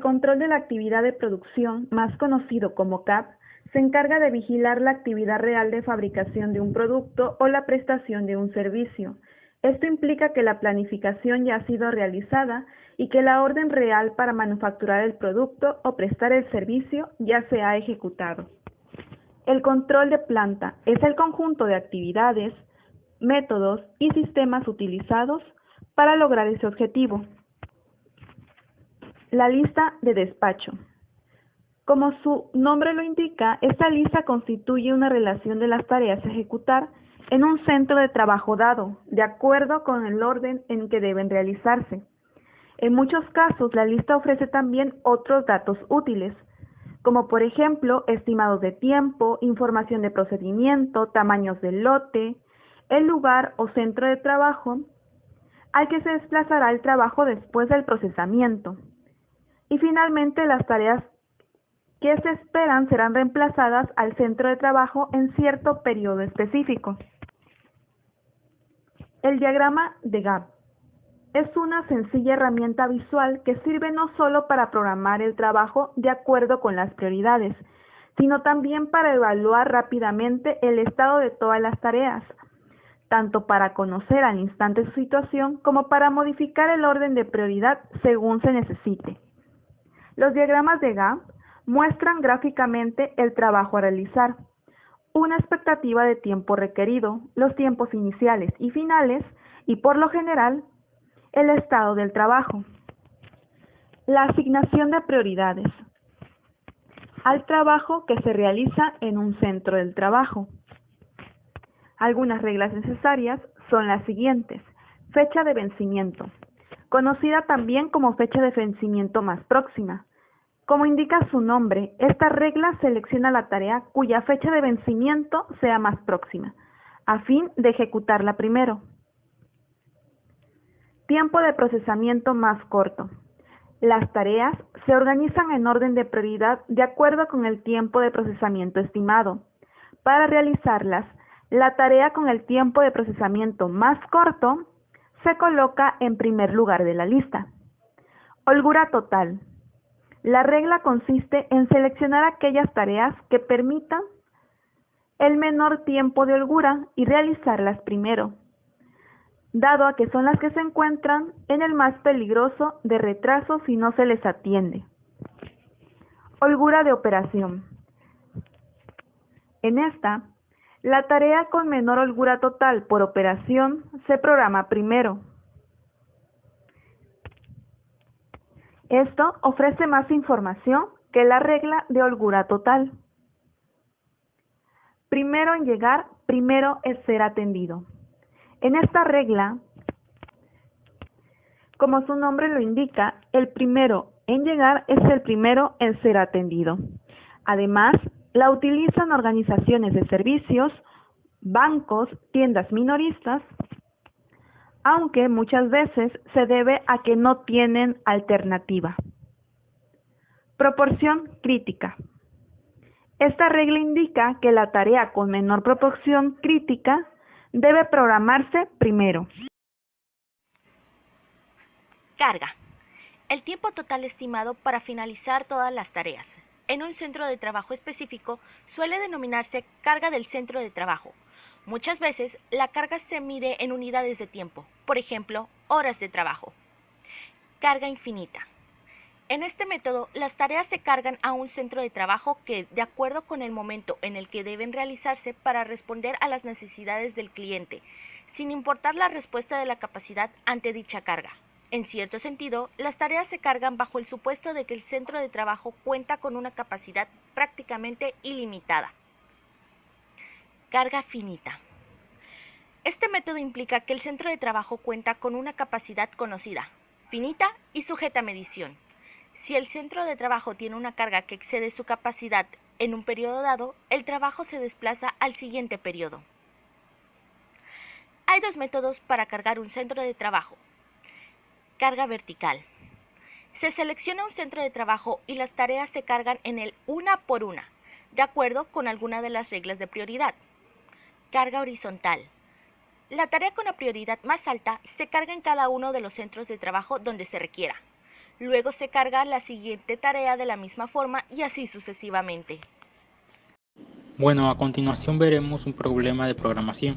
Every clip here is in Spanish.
control de la actividad de producción, más conocido como CAP, se encarga de vigilar la actividad real de fabricación de un producto o la prestación de un servicio. Esto implica que la planificación ya ha sido realizada y que la orden real para manufacturar el producto o prestar el servicio ya se ha ejecutado. El control de planta es el conjunto de actividades, métodos y sistemas utilizados para lograr ese objetivo. La lista de despacho. Como su nombre lo indica, esta lista constituye una relación de las tareas a ejecutar en un centro de trabajo dado, de acuerdo con el orden en que deben realizarse. En muchos casos, la lista ofrece también otros datos útiles, como por ejemplo, estimados de tiempo, información de procedimiento, tamaños del lote, el lugar o centro de trabajo al que se desplazará el trabajo después del procesamiento. Y finalmente, las tareas que se esperan serán reemplazadas al centro de trabajo en cierto periodo específico. El diagrama de Gantt es una sencilla herramienta visual que sirve no solo para programar el trabajo de acuerdo con las prioridades, sino también para evaluar rápidamente el estado de todas las tareas, tanto para conocer al instante su situación como para modificar el orden de prioridad según se necesite. Los diagramas de Gantt muestran gráficamente el trabajo a realizar, una expectativa de tiempo requerido, los tiempos iniciales y finales y, por lo general, el estado del trabajo. La asignación de prioridades al trabajo que se realiza en un centro del trabajo. Algunas reglas necesarias son las siguientes. Fecha de vencimiento, conocida también como fecha de vencimiento más próxima. Como indica su nombre, esta regla selecciona la tarea cuya fecha de vencimiento sea más próxima, a fin de ejecutarla primero. Tiempo de procesamiento más corto. Las tareas se organizan en orden de prioridad de acuerdo con el tiempo de procesamiento estimado. Para realizarlas, la tarea con el tiempo de procesamiento más corto se coloca en primer lugar de la lista. Holgura total. La regla consiste en seleccionar aquellas tareas que permitan el menor tiempo de holgura y realizarlas primero, dado a que son las que se encuentran en el más peligroso de retraso si no se les atiende. Holgura de operación. En esta, la tarea con menor holgura total por operación se programa primero. Esto ofrece más información que la regla de holgura total. Primero en llegar, primero es ser atendido. En esta regla, como su nombre lo indica, el primero en llegar es el primero en ser atendido. Además, la utilizan organizaciones de servicios, bancos, tiendas minoristas, aunque muchas veces se debe a que no tienen alternativa. Proporción crítica. Esta regla indica que la tarea con menor proporción crítica debe programarse primero. Carga. El tiempo total estimado para finalizar todas las tareas. En un centro de trabajo específico suele denominarse carga del centro de trabajo. Muchas veces la carga se mide en unidades de tiempo, por ejemplo, horas de trabajo. Carga infinita. En este método, las tareas se cargan a un centro de trabajo que, de acuerdo con el momento en el que deben realizarse para responder a las necesidades del cliente, sin importar la respuesta de la capacidad ante dicha carga. En cierto sentido, las tareas se cargan bajo el supuesto de que el centro de trabajo cuenta con una capacidad prácticamente ilimitada. Carga finita. Este método implica que el centro de trabajo cuenta con una capacidad conocida, finita y sujeta a medición. Si el centro de trabajo tiene una carga que excede su capacidad en un periodo dado, el trabajo se desplaza al siguiente periodo. Hay dos métodos para cargar un centro de trabajo. Carga vertical. Se selecciona un centro de trabajo y las tareas se cargan en él una por una, de acuerdo con alguna de las reglas de prioridad. Carga horizontal. La tarea con la prioridad más alta se carga en cada uno de los centros de trabajo donde se requiera. Luego se carga la siguiente tarea de la misma forma y así sucesivamente. Bueno, a continuación veremos un problema de programación.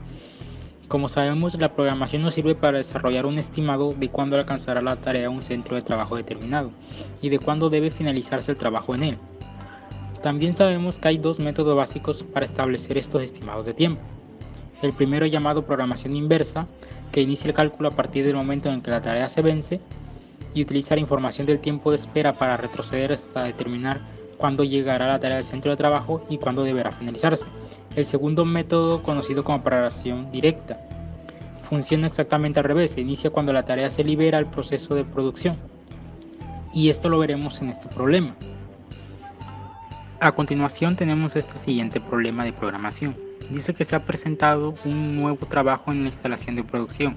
Como sabemos, la programación nos sirve para desarrollar un estimado de cuándo alcanzará la tarea un centro de trabajo determinado y de cuándo debe finalizarse el trabajo en él. También sabemos que hay dos métodos básicos para establecer estos estimados de tiempo. El primero, llamado programación inversa, que inicia el cálculo a partir del momento en que la tarea se vence y utiliza la información del tiempo de espera para retroceder hasta determinar cuándo llegará la tarea del centro de trabajo y cuándo deberá finalizarse. El segundo método, conocido como programación directa, funciona exactamente al revés, se inicia cuando la tarea se libera al proceso de producción. Y esto lo veremos en este problema. A continuación tenemos este siguiente problema de programación. Dice que se ha presentado un nuevo trabajo en la instalación de producción.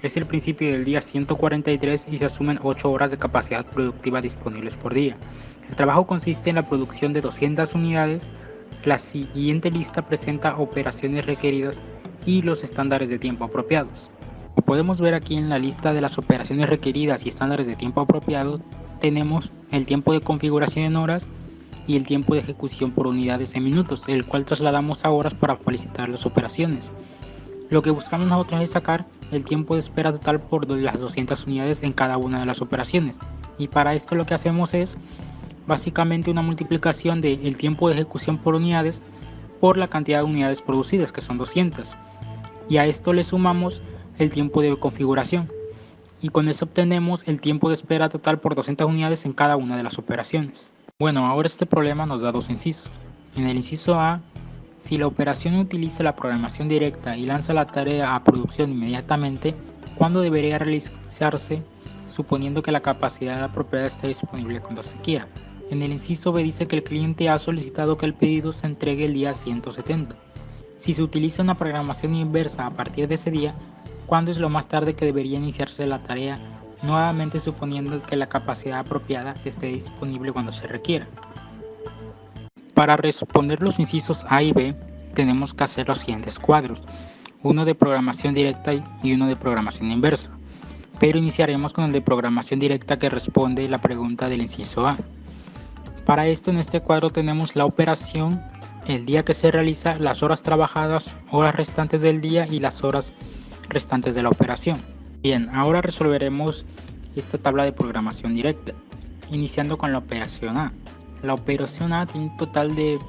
Es el principio del día 143 y se asumen 8 horas de capacidad productiva disponibles por día. El trabajo consiste en la producción de 200 unidades. La siguiente lista presenta operaciones requeridas y los estándares de tiempo apropiados. Como podemos ver aquí en la lista de las operaciones requeridas y estándares de tiempo apropiados, tenemos el tiempo de configuración en horas y el tiempo de ejecución por unidades en minutos, el cual trasladamos a horas para felicitar las operaciones. Lo que buscamos nosotros es sacar el tiempo de espera total por las 200 unidades en cada una de las operaciones, y para esto lo que hacemos es básicamente una multiplicación del tiempo de ejecución por unidades por la cantidad de unidades producidas, que son 200, y a esto le sumamos el tiempo de configuración, y con eso obtenemos el tiempo de espera total por 200 unidades en cada una de las operaciones. Bueno, ahora este problema nos da dos incisos. En el inciso A, si la operación utiliza la programación directa y lanza la tarea a producción inmediatamente, ¿cuándo debería realizarse, suponiendo que la capacidad apropiada esté disponible cuando se quiera? En el inciso B dice que el cliente ha solicitado que el pedido se entregue el día 170. Si se utiliza una programación inversa a partir de ese día, ¿cuándo es lo más tarde que debería iniciarse la tarea? Nuevamente suponiendo que la capacidad apropiada esté disponible cuando se requiera. Para responder los incisos A y B, tenemos que hacer los siguientes cuadros, uno de programación directa y uno de programación inversa, pero iniciaremos con el de programación directa que responde la pregunta del inciso A. Para esto, en este cuadro tenemos la operación, el día que se realiza, las horas trabajadas, horas restantes del día y las horas restantes de la operación. Bien, ahora resolveremos esta tabla de programación directa, iniciando con la operación A. La operación A tiene un total de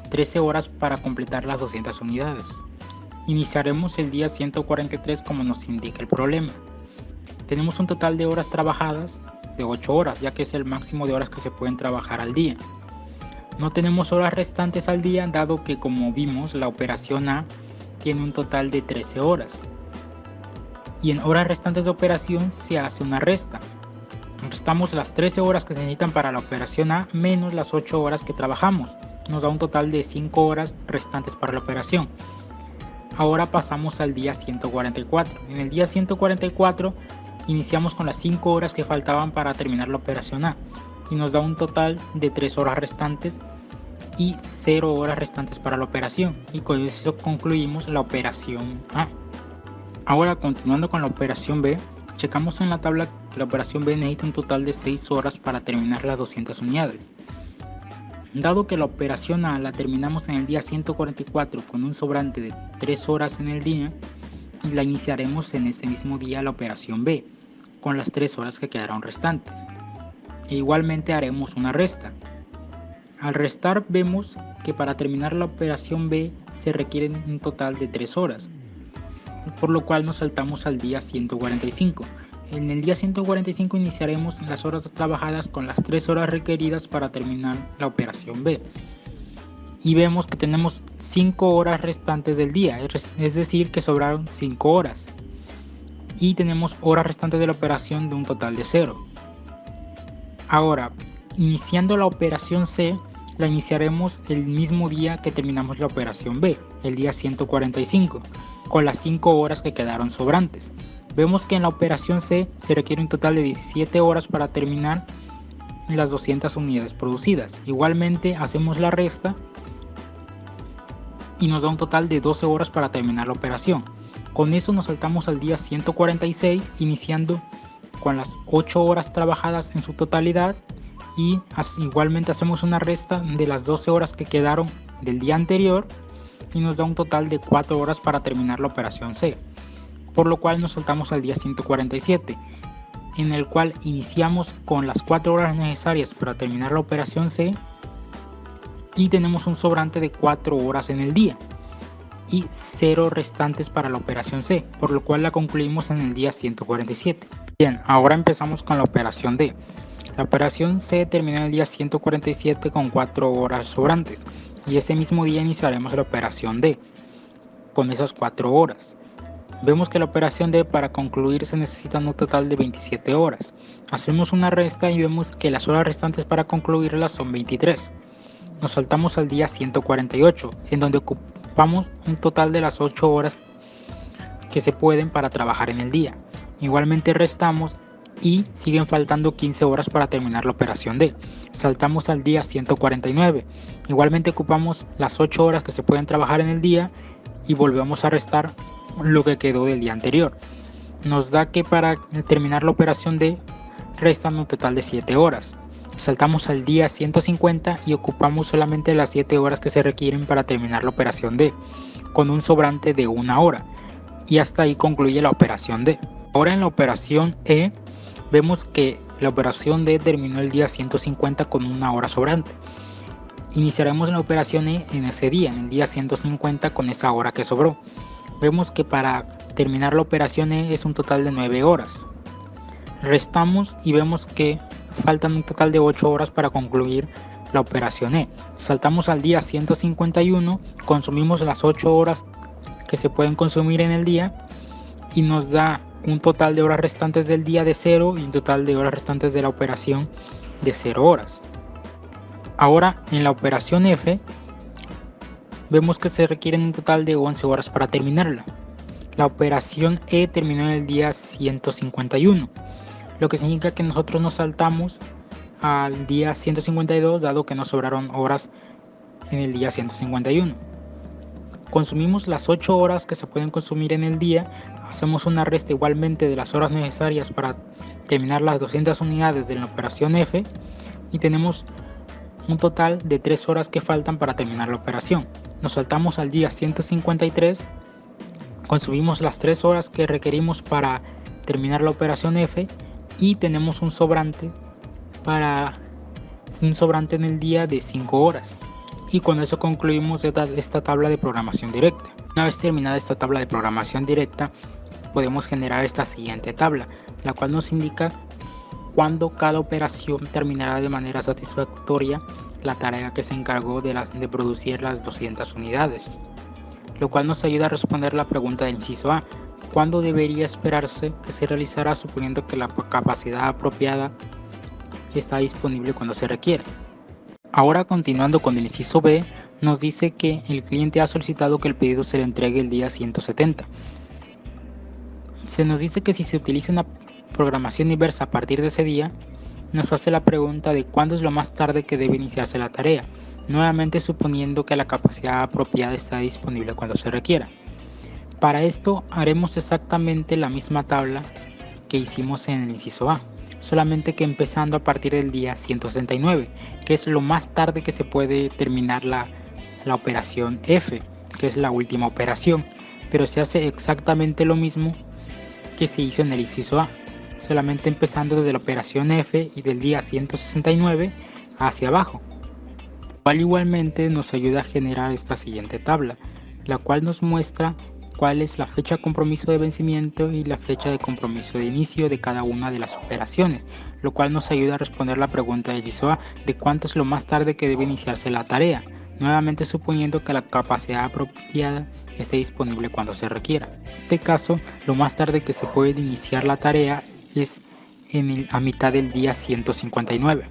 13 horas para completar las 200 unidades. Iniciaremos el día 143 como nos indica el problema. Tenemos un total de horas trabajadas de 8 horas, ya que es el máximo de horas que se pueden trabajar al día. No tenemos horas restantes al día, dado que, como vimos, la operación A tiene un total de 13 horas. Y en horas restantes de operación se hace una resta. Restamos las 13 horas que se necesitan para la operación A menos las 8 horas que trabajamos. Nos da un total de 5 horas restantes para la operación. Ahora pasamos al día 144. En el día 144 iniciamos con las 5 horas que faltaban para terminar la operación A y nos da un total de 3 horas restantes y 0 horas restantes para la operación, y con eso concluimos la operación A. Ahora, continuando con la operación B, checamos en la tabla que la operación B necesita un total de 6 horas para terminar las 200 unidades. Dado que la operación A la terminamos en el día 144 con un sobrante de 3 horas en el día, la iniciaremos en ese mismo día la operación B, con las 3 horas que quedaron restantes. E igualmente haremos una resta. Al restar vemos que para terminar la operación B se requieren un total de 3 horas, por lo cual nos saltamos al día 145. En el día 145 iniciaremos las horas trabajadas con las 3 horas requeridas para terminar la operación B. Y vemos que tenemos 5 horas restantes del día, es decir que sobraron 5 horas. Y tenemos horas restantes de la operación de un total de 0. Ahora, iniciando la operación C, la iniciaremos el mismo día que terminamos la operación B, el día 145, con las 5 horas que quedaron sobrantes. Vemos que en la operación C se requiere un total de 17 horas para terminar las 200 unidades producidas. Igualmente hacemos la resta y nos da un total de 12 horas para terminar la operación. Con eso nos saltamos al día 146, iniciando con las 8 horas trabajadas en su totalidad y igualmente hacemos una resta de las 12 horas que quedaron del día anterior y nos da un total de 4 horas para terminar la operación C, por lo cual nos saltamos al día 147, en el cual iniciamos con las 4 horas necesarias para terminar la operación C y tenemos un sobrante de 4 horas en el día y 0 restantes para la operación C, por lo cual la concluimos en el día 147. Bien, ahora empezamos con la operación D. La operación C terminó en el día 147 con 4 horas sobrantes y ese mismo día iniciaremos la operación D con esas 4 horas. Vemos que la operación D para concluir se necesitan un total de 27 horas. Hacemos una resta y vemos que las horas restantes para concluirla son 23. Nos saltamos al día 148, en donde ocupamos un total de las 8 horas que se pueden para trabajar en el día. Igualmente restamos y siguen faltando 15 horas para terminar la operación D. Saltamos al día 149. Igualmente ocupamos las 8 horas que se pueden trabajar en el día y volvemos a restar lo que quedó del día anterior. Nos da que para terminar la operación D restan un total de 7 horas. Saltamos al día 150 y ocupamos solamente las 7 horas que se requieren para terminar la operación D, con un sobrante de 1 hora. Y hasta ahí concluye la operación D. Ahora en la operación E vemos que la operación D terminó el día 150 con 1 hora sobrante. Iniciaremos la operación E en ese día, en el día 150 con esa hora que sobró. Vemos que para terminar la operación E es un total de 9 horas. Restamos y vemos que faltan un total de 8 horas para concluir la operación E. Saltamos al día 151, consumimos las 8 horas que se pueden consumir en el día y nos da un total de horas restantes del día de 0 y un total de horas restantes de la operación de 0 horas. Ahora en la operación F vemos que se requieren un total de 11 horas para terminarla. La operación E terminó en el día 151, lo que significa que nosotros nos saltamos al día 152 dado que nos sobraron horas en el día 151. Consumimos las 8 horas que se pueden consumir en el día, hacemos una resta igualmente de las horas necesarias para terminar las 200 unidades de la operación F y tenemos un total de 3 horas que faltan para terminar la operación. Nos saltamos al día 153, consumimos las 3 horas que requerimos para terminar la operación F y tenemos un sobrante en el día de 5 horas. Y con eso concluimos esta tabla de programación directa. Una vez terminada esta tabla de programación directa, podemos generar esta siguiente tabla, la cual nos indica cuándo cada operación terminará de manera satisfactoria la tarea que se encargó de producir las 200 unidades, lo cual nos ayuda a responder la pregunta del inciso A: ¿cuándo debería esperarse que se realizará suponiendo que la capacidad apropiada está disponible cuando se requiere? Ahora, continuando con el inciso B, nos dice que el cliente ha solicitado que el pedido se le entregue el día 170. Se nos dice que si se utiliza una programación inversa a partir de ese día, nos hace la pregunta de cuándo es lo más tarde que debe iniciarse la tarea, nuevamente suponiendo que la capacidad apropiada está disponible cuando se requiera. Para esto haremos exactamente la misma tabla que hicimos en el inciso A, solamente que empezando a partir del día 169, que es lo más tarde que se puede terminar la operación F, que es la última operación, pero se hace exactamente lo mismo que se hizo en el inciso A, solamente empezando desde la operación F y del día 169 hacia abajo. Igualmente nos ayuda a generar esta siguiente tabla, la cual nos muestra cuál es la fecha de compromiso de vencimiento y la fecha de compromiso de inicio de cada una de las operaciones, lo cual nos ayuda a responder la pregunta de inciso A de cuánto es lo más tarde que debe iniciarse la tarea, nuevamente suponiendo que la capacidad apropiada esté disponible cuando se requiera. En este caso, lo más tarde que se puede iniciar la tarea es a mitad del día 159.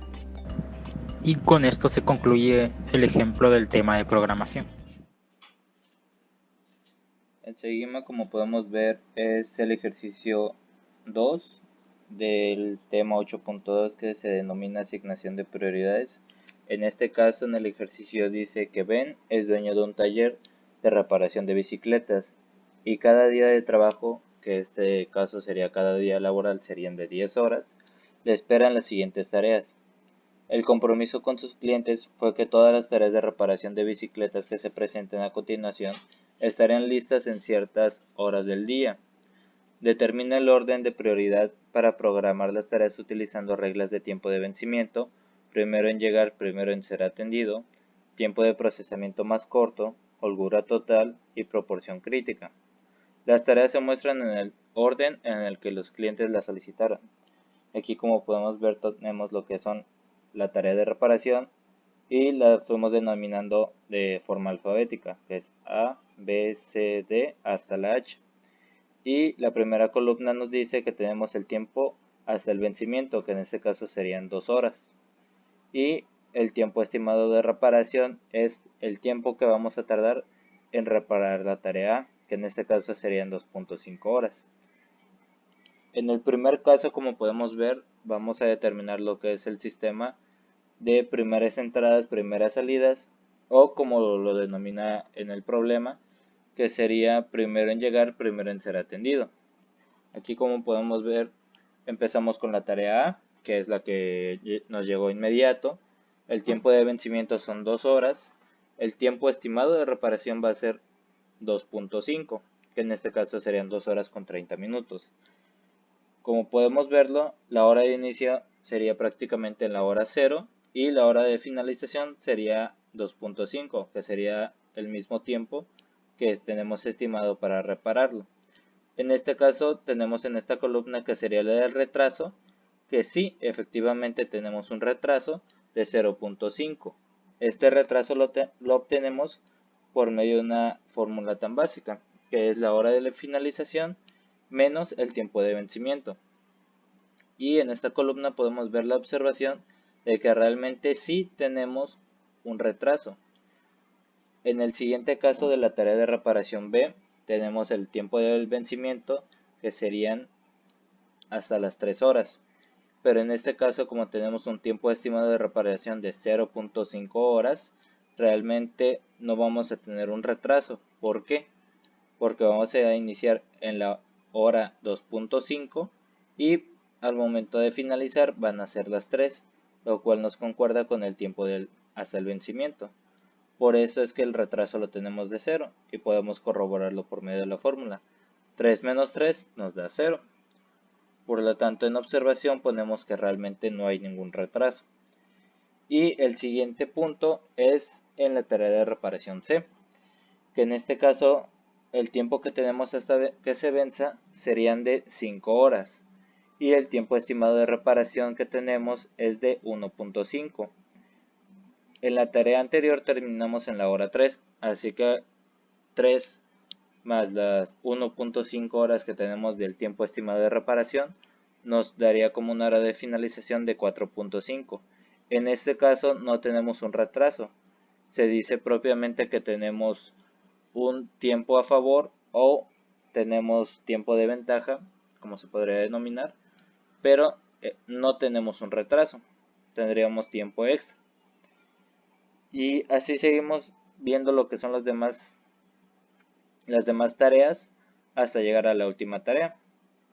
Y con esto se concluye el ejemplo del tema de programación. El siguiente, como podemos ver, es el ejercicio 2 del tema 8.2 que se denomina asignación de prioridades. En este caso, en el ejercicio dice que Ben es dueño de un taller de reparación de bicicletas y cada día de trabajo que este caso sería cada día laboral, serían de 10 horas, le esperan las siguientes tareas. El compromiso con sus clientes fue que todas las tareas de reparación de bicicletas que se presenten a continuación estarían listas en ciertas horas del día. Determina el orden de prioridad para programar las tareas utilizando reglas de tiempo de vencimiento, primero en llegar, primero en ser atendido, tiempo de procesamiento más corto, holgura total y proporción crítica. Las tareas se muestran en el orden en el que los clientes las solicitaron. Aquí, como podemos ver, tenemos lo que son la tarea de reparación y la fuimos denominando de forma alfabética, que es A, B, C, D hasta la H. Y la primera columna nos dice que tenemos el tiempo hasta el vencimiento, que en este caso serían 2 horas. Y el tiempo estimado de reparación es el tiempo que vamos a tardar en reparar la tarea A, que en este caso serían 2.5 horas. En el primer caso, como podemos ver, vamos a determinar lo que es el sistema de primeras entradas, primeras salidas, o como lo denomina en el problema, que sería primero en llegar, primero en ser atendido. Aquí, como podemos ver, empezamos con la tarea A, que es la que nos llegó inmediato. El tiempo de vencimiento son 2 horas. El tiempo estimado de reparación va a ser 2.5, que en este caso serían 2 horas con 30 minutos. Como podemos verlo, la hora de inicio sería prácticamente en la hora 0 y la hora de finalización sería 2.5, que sería el mismo tiempo que tenemos estimado para repararlo. En este caso tenemos en esta columna que sería la del retraso, que sí, efectivamente tenemos un retraso de 0.5. Este retraso lo obtenemos por medio de una fórmula tan básica, que es la hora de la finalización menos el tiempo de vencimiento. Y en esta columna podemos ver la observación de que realmente sí tenemos un retraso. En el siguiente caso de la tarea de reparación B, tenemos el tiempo del vencimiento, que serían hasta las 3 horas. Pero en este caso, como tenemos un tiempo estimado de reparación de 0.5 horas, realmente no vamos a tener un retraso. ¿Por qué? Porque vamos a iniciar en la hora 2.5 y al momento de finalizar van a ser las 3, lo cual nos concuerda con el tiempo hasta el vencimiento. Por eso es que el retraso lo tenemos de 0 y podemos corroborarlo por medio de la fórmula. 3 menos 3 nos da 0. Por lo tanto, en observación ponemos que realmente no hay ningún retraso. Y el siguiente punto es en la tarea de reparación C, que en este caso el tiempo que tenemos hasta que se venza serían de 5 horas y el tiempo estimado de reparación que tenemos es de 1.5. En la tarea anterior terminamos en la hora 3, así que 3 más las 1.5 horas que tenemos del tiempo estimado de reparación nos daría como una hora de finalización de 4.5. En este caso no tenemos un retraso, se dice propiamente que tenemos un tiempo a favor o tenemos tiempo de ventaja, como se podría denominar, pero no tenemos un retraso, tendríamos tiempo extra. Y así seguimos viendo lo que son las demás tareas hasta llegar a la última tarea.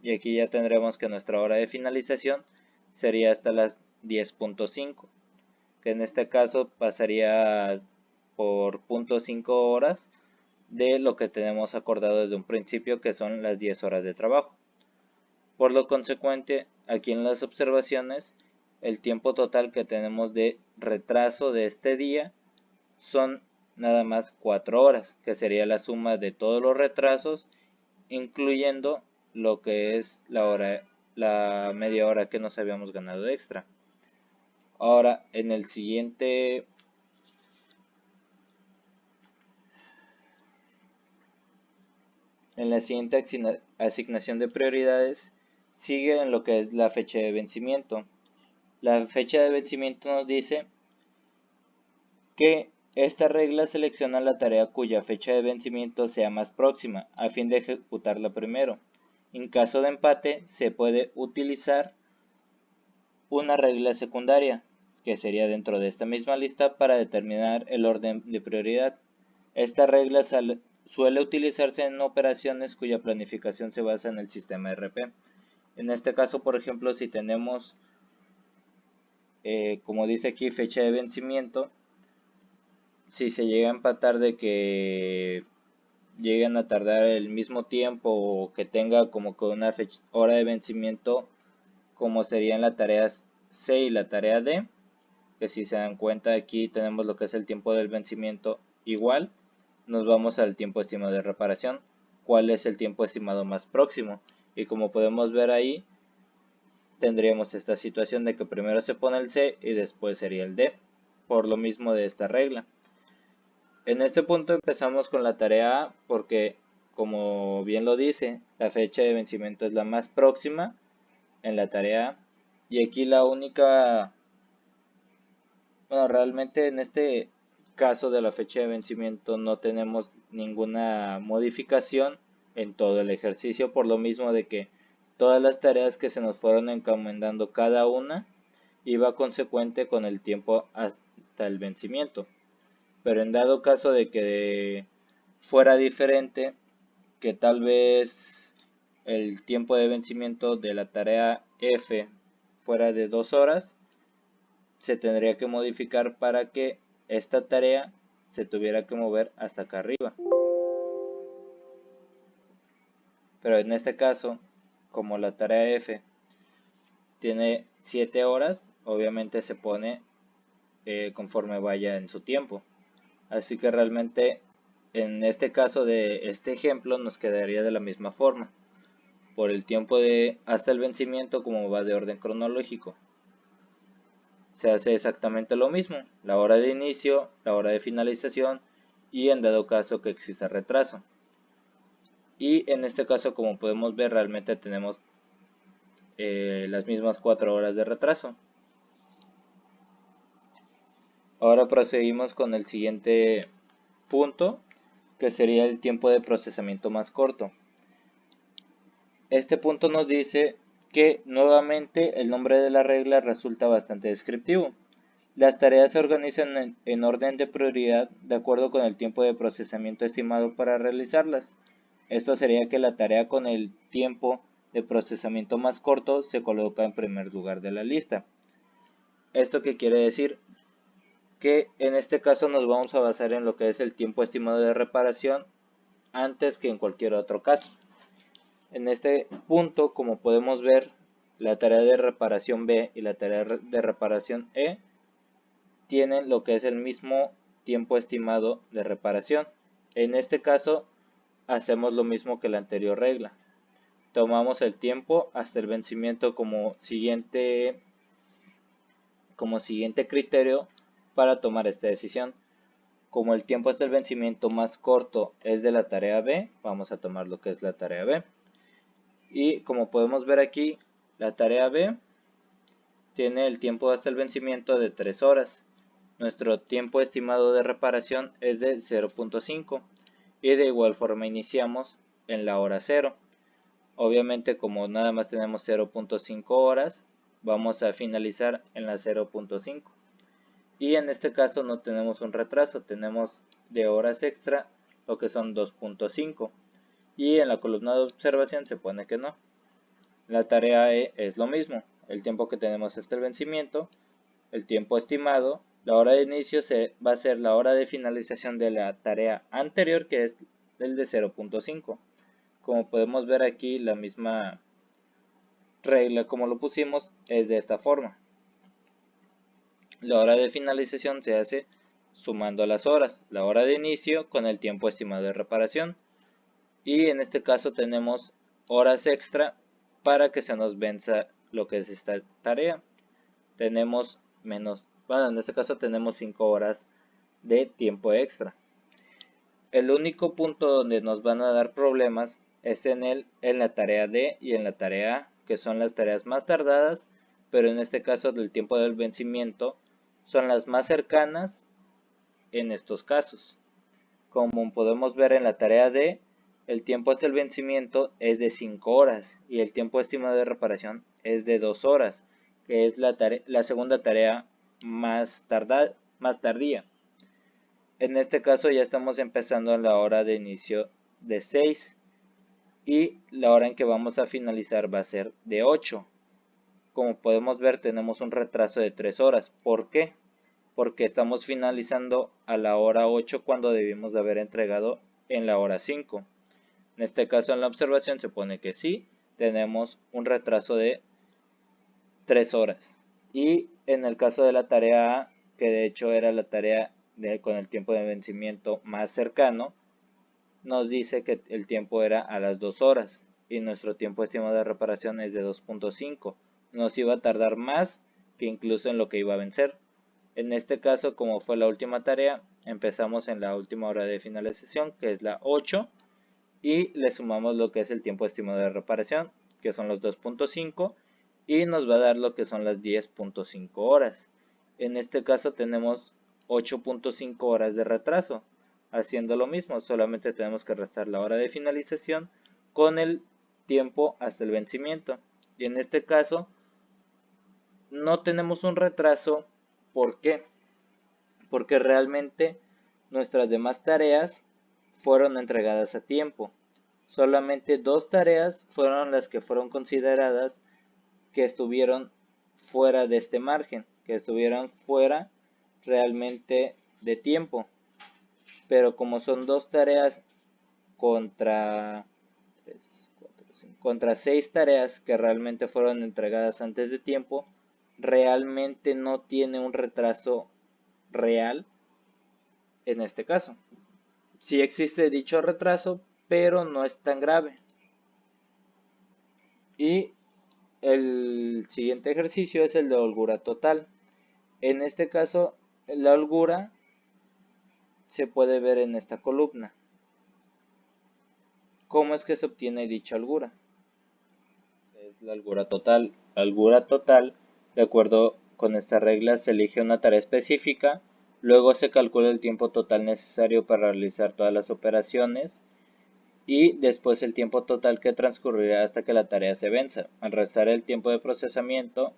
Y aquí ya tendremos que nuestra hora de finalización sería hasta las 10.5, que en este caso pasaría por 0.5 horas de lo que tenemos acordado desde un principio, que son las 10 horas de trabajo. Por lo consecuente, aquí en las observaciones, el tiempo total que tenemos de retraso de este día son nada más 4 horas, que sería la suma de todos los retrasos, incluyendo lo que es la media hora que nos habíamos ganado extra. Ahora, en la siguiente asignación de prioridades sigue en lo que es la fecha de vencimiento. La fecha de vencimiento nos dice que esta regla selecciona la tarea cuya fecha de vencimiento sea más próxima a fin de ejecutarla primero. En caso de empate se puede utilizar una regla secundaria, que sería dentro de esta misma lista para determinar el orden de prioridad. Esta regla suele utilizarse en operaciones cuya planificación se basa en el sistema ERP. En este caso, por ejemplo, si tenemos, como dice aquí, fecha de vencimiento, si se llega a empatar de que lleguen a tardar el mismo tiempo o que tenga como que una hora de vencimiento, como serían la tarea C y la tarea D, que si se dan cuenta aquí tenemos lo que es el tiempo del vencimiento igual, nos vamos al tiempo estimado de reparación, cuál es el tiempo estimado más próximo, y como podemos ver ahí tendríamos esta situación de que primero se pone el C y después sería el D, por lo mismo de esta regla. En este punto empezamos con la tarea A porque, como bien lo dice, la fecha de vencimiento es la más próxima en la tarea A, y aquí la única, bueno, realmente en este caso de la fecha de vencimiento no tenemos ninguna modificación en todo el ejercicio, por lo mismo de que todas las tareas que se nos fueron encomendando cada una iba consecuente con el tiempo hasta el vencimiento. Pero en dado caso de que fuera diferente, que tal vez el tiempo de vencimiento de la tarea F fuera de 2 horas, se tendría que modificar para que esta tarea se tuviera que mover hasta acá arriba. Pero en este caso, como la tarea F tiene 7 horas, obviamente se pone conforme vaya en su tiempo. Así que realmente en este caso de este ejemplo nos quedaría de la misma forma. Por el tiempo de hasta el vencimiento, como va de orden cronológico, se hace exactamente lo mismo, la hora de inicio, la hora de finalización y en dado caso que exista retraso. Y en este caso, como podemos ver, realmente tenemos las mismas 4 horas de retraso. Ahora proseguimos con el siguiente punto, que sería el tiempo de procesamiento más corto. Este punto nos dice que nuevamente el nombre de la regla resulta bastante descriptivo. Las tareas se organizan en orden de prioridad de acuerdo con el tiempo de procesamiento estimado para realizarlas. Esto sería que la tarea con el tiempo de procesamiento más corto se coloca en primer lugar de la lista. ¿Esto qué quiere decir? Que en este caso nos vamos a basar en lo que es el tiempo estimado de reparación antes que en cualquier otro caso. En este punto, como podemos ver, la tarea de reparación B y la tarea de reparación E tienen lo que es el mismo tiempo estimado de reparación. En este caso, hacemos lo mismo que la anterior regla. Tomamos el tiempo hasta el vencimiento como siguiente criterio para tomar esta decisión. Como el tiempo hasta el vencimiento más corto es de la tarea B, vamos a tomar lo que es la tarea B. Y como podemos ver aquí, la tarea B tiene el tiempo hasta el vencimiento de 3 horas. Nuestro tiempo estimado de reparación es de 0.5 y de igual forma iniciamos en la hora 0. Obviamente, como nada más tenemos 0.5 horas, vamos a finalizar en la 0.5. Y en este caso no tenemos un retraso, tenemos de horas extra lo que son 2.5. Y en la columna de observación se pone que no. La tarea E es lo mismo, el tiempo que tenemos hasta el vencimiento, el tiempo estimado, la hora de inicio va a ser la hora de finalización de la tarea anterior, que es el de 0.5. Como podemos ver aquí, la misma regla como lo pusimos es de esta forma. La hora de finalización se hace sumando las horas, la hora de inicio con el tiempo estimado de reparación. Y en este caso tenemos horas extra para que se nos venza lo que es esta tarea. Tenemos en este caso tenemos 5 horas de tiempo extra. El único punto donde nos van a dar problemas es en la tarea D y en la tarea A, que son las tareas más tardadas, pero en este caso del tiempo del vencimiento son las más cercanas en estos casos. Como podemos ver en la tarea D, el tiempo hasta el vencimiento es de 5 horas y el tiempo estimado de reparación es de 2 horas, que es la segunda tarea más tardía. En este caso ya estamos empezando en la hora de inicio de 6 y la hora en que vamos a finalizar va a ser de 8. Como podemos ver, tenemos un retraso de 3 horas. ¿Por qué? Porque estamos finalizando a la hora 8 cuando debimos de haber entregado en la hora 5. En este caso en la observación se pone que sí, tenemos un retraso de 3 horas. Y en el caso de la tarea A, que de hecho era la tarea con el tiempo de vencimiento más cercano, nos dice que el tiempo era a las 2 horas y nuestro tiempo estimado de reparación es de 2.5. Nos iba a tardar más que incluso en lo que iba a vencer. En este caso, como fue la última tarea, empezamos en la última hora de finalización, que es la 8, y le sumamos lo que es el tiempo estimado de reparación, que son los 2.5, y nos va a dar lo que son las 10.5 horas. En este caso tenemos 8.5 horas de retraso. Haciendo lo mismo, solamente tenemos que restar la hora de finalización con el tiempo hasta el vencimiento. Y en este caso no tenemos un retraso. ¿Por qué? Porque realmente nuestras demás tareas fueron entregadas a tiempo. Solamente 2 tareas fueron las que fueron consideradas que estuvieron fuera de este margen, que estuvieran fuera realmente de tiempo. Pero como son 2 tareas contra 6 tareas que realmente fueron entregadas antes de tiempo, realmente no tiene un retraso real en este caso. Sí existe dicho retraso, pero no es tan grave. Y el siguiente ejercicio es el de holgura total. En este caso, la holgura se puede ver en esta columna. ¿Cómo es que se obtiene dicha holgura? Es la holgura total. La holgura total, de acuerdo con esta regla, se elige una tarea específica, luego se calcula el tiempo total necesario para realizar todas las operaciones y después el tiempo total que transcurrirá hasta que la tarea se venza. Al restar el tiempo de procesamiento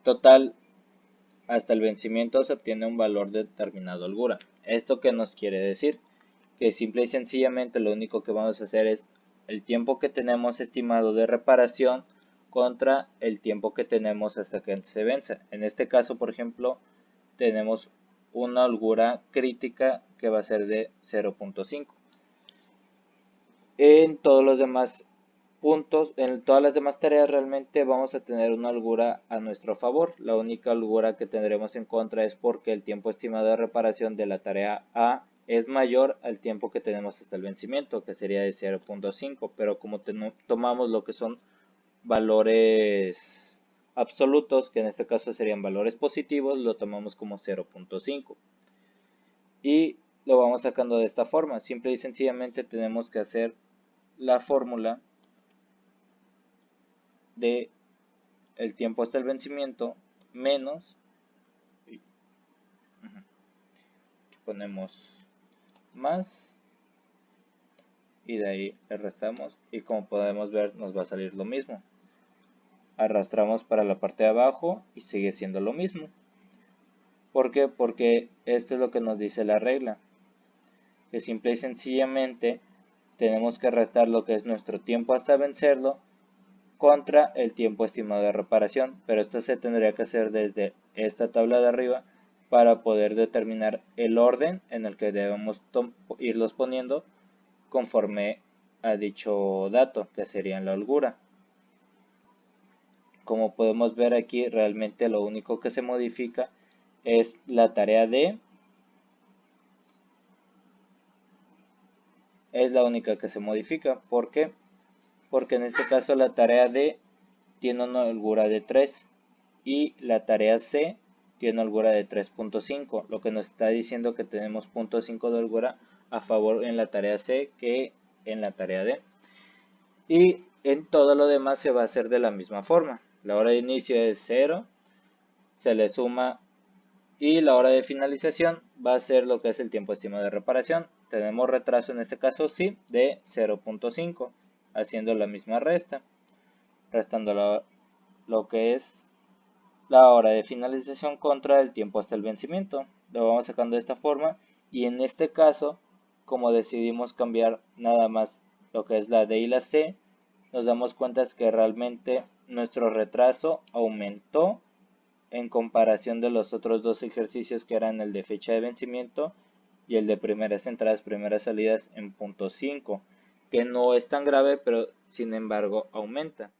total hasta el vencimiento se obtiene un valor determinado holgura. ¿Esto qué nos quiere decir? Que simple y sencillamente lo único que vamos a hacer es el tiempo que tenemos estimado de reparación contra el tiempo que tenemos hasta que se venza. En este caso, por ejemplo, tenemos una holgura crítica que va a ser de 0.5. En todos los demás puntos, en todas las demás tareas realmente vamos a tener una holgura a nuestro favor. La única holgura que tendremos en contra es porque el tiempo estimado de reparación de la tarea A es mayor al tiempo que tenemos hasta el vencimiento, que sería de 0.5, pero como tomamos lo que son valores absolutos, que en este caso serían valores positivos, lo tomamos como 0.5 y lo vamos sacando de esta forma. Simple y sencillamente tenemos que hacer la fórmula de el tiempo hasta el vencimiento menos, aquí ponemos más y de ahí le restamos y como podemos ver nos va a salir lo mismo. Arrastramos para la parte de abajo y sigue siendo lo mismo. ¿Por qué? Porque esto es lo que nos dice la regla, que simple y sencillamente tenemos que restar lo que es nuestro tiempo hasta vencerlo contra el tiempo estimado de reparación, pero esto se tendría que hacer desde esta tabla de arriba para poder determinar el orden en el que debemos irlos poniendo conforme a dicho dato, que sería la holgura. Como podemos ver aquí, realmente lo único que se modifica es la tarea D. Es la única que se modifica. ¿Por qué? Porque en este caso la tarea D tiene una holgura de 3 y la tarea C tiene holgura de 3.5, lo que nos está diciendo que tenemos 0.5 de holgura a favor en la tarea C que en la tarea D. Y en todo lo demás se va a hacer de la misma forma. La hora de inicio es 0, se le suma y la hora de finalización va a ser lo que es el tiempo estimado de reparación. Tenemos retraso en este caso sí de 0.5, haciendo la misma resta, restando lo que es la hora de finalización contra el tiempo hasta el vencimiento. lo vamos sacando de esta forma, y en este caso, como decidimos cambiar nada más lo que es la D y la C, nos damos cuenta que realmente nuestro retraso aumentó en comparación de los otros dos ejercicios, que eran el de fecha de vencimiento y el de primeras entradas, primeras salidas en punto 5, que no es tan grave, pero sin embargo aumenta.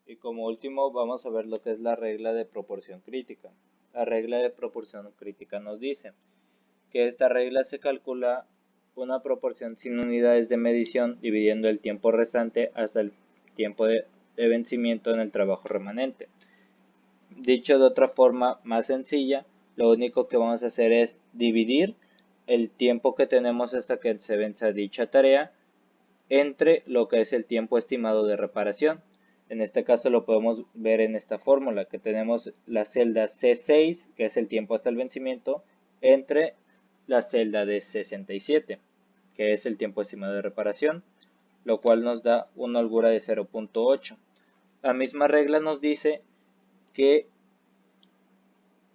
Y como último vamos a ver lo que es la regla de proporción crítica. La regla de proporción crítica nos dice que esta regla se calcula una proporción sin unidades de medición dividiendo el tiempo restante hasta el tiempo de vencimiento en el trabajo remanente. Dicho de otra forma más sencilla, lo único que vamos a hacer es dividir el tiempo que tenemos hasta que se venza dicha tarea entre lo que es el tiempo estimado de reparación. En este caso lo podemos ver en esta fórmula, que tenemos la celda C6, que es el tiempo hasta el vencimiento, entre la celda de 67, que es el tiempo estimado de reparación, lo cual nos da una holgura de 0.8. La misma regla nos dice que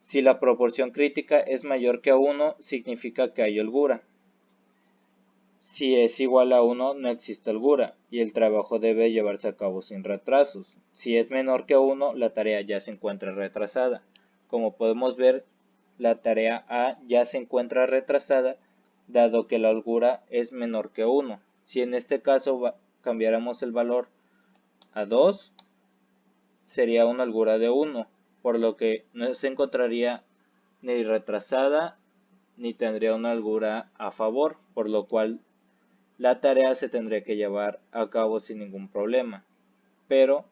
si la proporción crítica es mayor que a 1, significa que hay holgura. Si es igual a 1, no existe holgura y el trabajo debe llevarse a cabo sin retrasos. Si es menor que 1, la tarea ya se encuentra retrasada. Como podemos ver, la tarea A ya se encuentra retrasada, dado que la holgura es menor que 1. Si en este caso cambiáramos el valor a 2, sería una holgura de 1, por lo que no se encontraría ni retrasada ni tendría una holgura a favor, por lo cual la tarea se tendría que llevar a cabo sin ningún problema, pero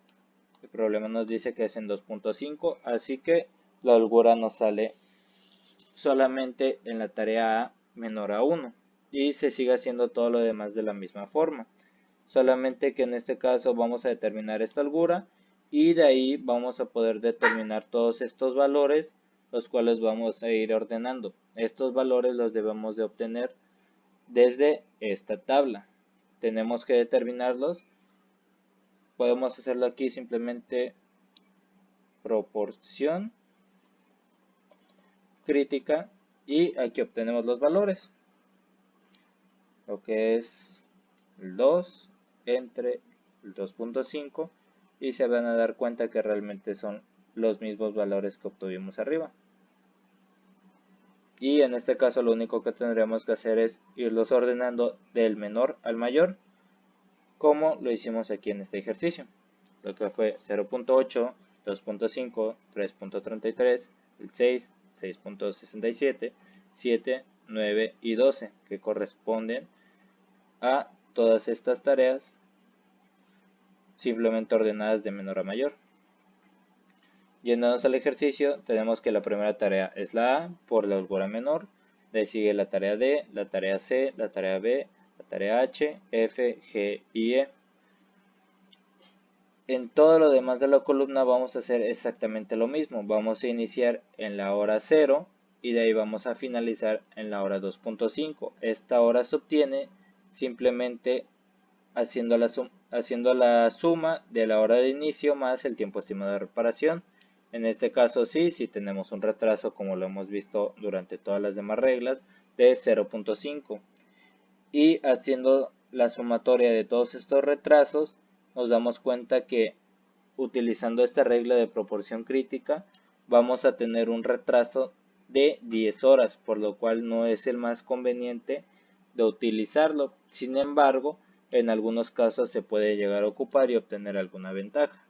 el problema nos dice que es en 2.5, así que la holgura nos sale solamente en la tarea A menor a 1 y se sigue haciendo todo lo demás de la misma forma, solamente que en este caso vamos a determinar esta holgura y de ahí vamos a poder determinar todos estos valores, los cuales vamos a ir ordenando. Estos valores los debemos de obtener desde esta tabla. Tenemos que determinarlos. Podemos hacerlo aquí simplemente proporción crítica y aquí obtenemos los valores. Lo que es el 2 entre el 2.5 y se van a dar cuenta que realmente son los mismos valores que obtuvimos arriba. Y en este caso lo único que tendremos que hacer es irlos ordenando del menor al mayor, como lo hicimos aquí en este ejercicio, lo que fue 0.8, 2.5, 3.33, el 6, 6.67, 7, 9 y 12, que corresponden a todas estas tareas simplemente ordenadas de menor a mayor. Yéndonos al ejercicio, tenemos que la primera tarea es la A por la holgura menor, de ahí sigue la tarea D, la tarea C, la tarea B, la tarea H, F, G y E. En todo lo demás de la columna vamos a hacer exactamente lo mismo. Vamos a iniciar en la hora 0 y de ahí vamos a finalizar en la hora 2.5. Esta hora se obtiene simplemente haciendo la suma de la hora de inicio más el tiempo estimado de reparación. En este caso sí tenemos un retraso, como lo hemos visto durante todas las demás reglas, de 0.5. Y haciendo la sumatoria de todos estos retrasos, nos damos cuenta que utilizando esta regla de proporción crítica, vamos a tener un retraso de 10 horas, por lo cual no es el más conveniente de utilizarlo. Sin embargo, en algunos casos se puede llegar a ocupar y obtener alguna ventaja.